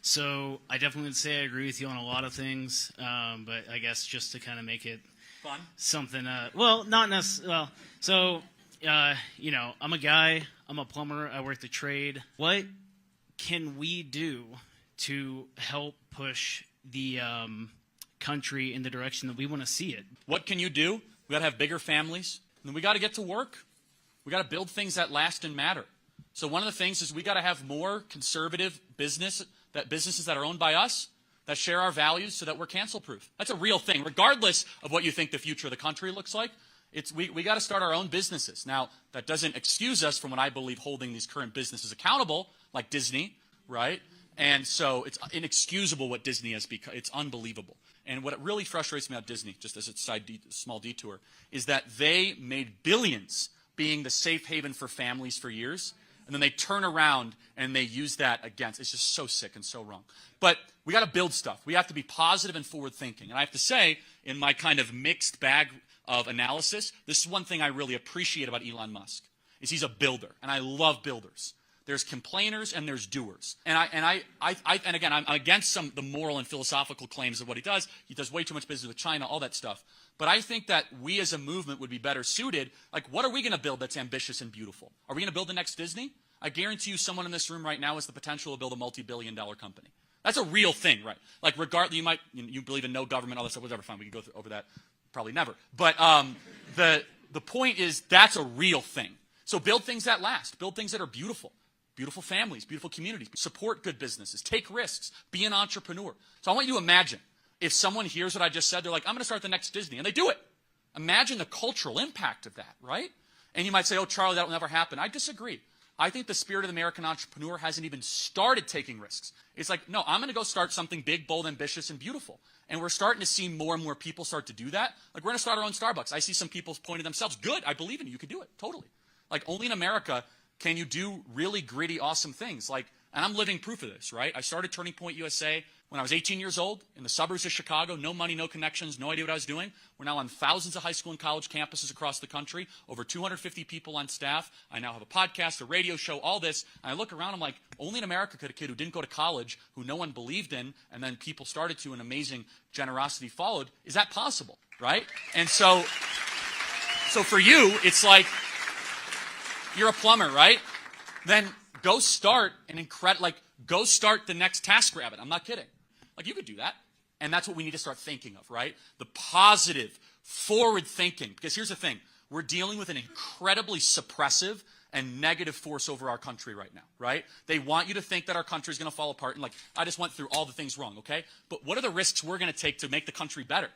So I definitely would say I agree with you on a lot of things, but I guess just to kind of make it Fun. something, well, not necessarily. Well, so I'm a guy. I'm a plumber. I work the trade. What can we do to help push the country in the direction that we want to see it? What can you do? We got to have bigger families, and we got to get to work. We got to build things that last and matter. So one of the things is we got to have more conservative businesses that are owned by us, that share our values, so that we're cancel-proof. That's a real thing, regardless of what you think the future of the country looks like. We got to start our own businesses. Now, that doesn't excuse us from what I believe holding these current businesses accountable, like Disney, right? And so it's inexcusable what Disney has become. It's unbelievable. And what really frustrates me about Disney, just as a small detour, is that they made billions being the safe haven for families for years, and then they turn around and they use that against. It's just so sick and so wrong. But we got to build stuff. We have to be positive and forward-thinking. And I have to say, in my kind of mixed bag of analysis, this is one thing I really appreciate about Elon Musk, is he's a builder, and I love builders. There's complainers and there's doers. And again, I'm against the moral and philosophical claims of what he does. He does way too much business with China, all that stuff. But I think that we as a movement would be better suited. Like, what are we going to build that's ambitious and beautiful? Are we going to build the next Disney? I guarantee you someone in this room right now has the potential to build a multi-billion-dollar company. That's a real thing, right? Like, regardless, you believe in no government, all that stuff, whatever, fine, we can go over that. Probably never. But the point is, that's a real thing. So build things that last. Build things that are beautiful. Beautiful families, beautiful communities. Support good businesses. Take risks. Be an entrepreneur. So I want you to imagine if someone hears what I just said, they're like, I'm going to start the next Disney, and they do it. Imagine the cultural impact of that, right? And you might say, oh, Charlie, that will never happen. I disagree. I think the spirit of the American entrepreneur hasn't even started taking risks. It's like, no, I'm going to go start something big, bold, ambitious, and beautiful. And we're starting to see more and more people start to do that. Like, we're going to start our own Starbucks. I see some people pointing themselves. Good, I believe in you. You can do it, totally. Like, only in America can you do really gritty, awesome things. Like, and I'm living proof of this, right? I started Turning Point USA when I was 18 years old in the suburbs of Chicago. No money, no connections, no idea what I was doing. We're now on thousands of high school and college campuses across the country, over 250 people on staff. I now have a podcast, a radio show, all this. And I look around, I'm like, only in America could a kid who didn't go to college, who no one believed in, and then people started to, and amazing generosity followed. Is that possible, right? And so for you, it's like, you're a plumber, right? Then go start go start the next TaskRabbit. I'm not kidding. Like, you could do that. And that's what we need to start thinking of, right? The positive, forward thinking. Because here's the thing. We're dealing with an incredibly suppressive and negative force over our country right now, right? They want you to think that our country is going to fall apart. And like, I just went through all the things wrong, okay? But what are the risks we're going to take to make the country better?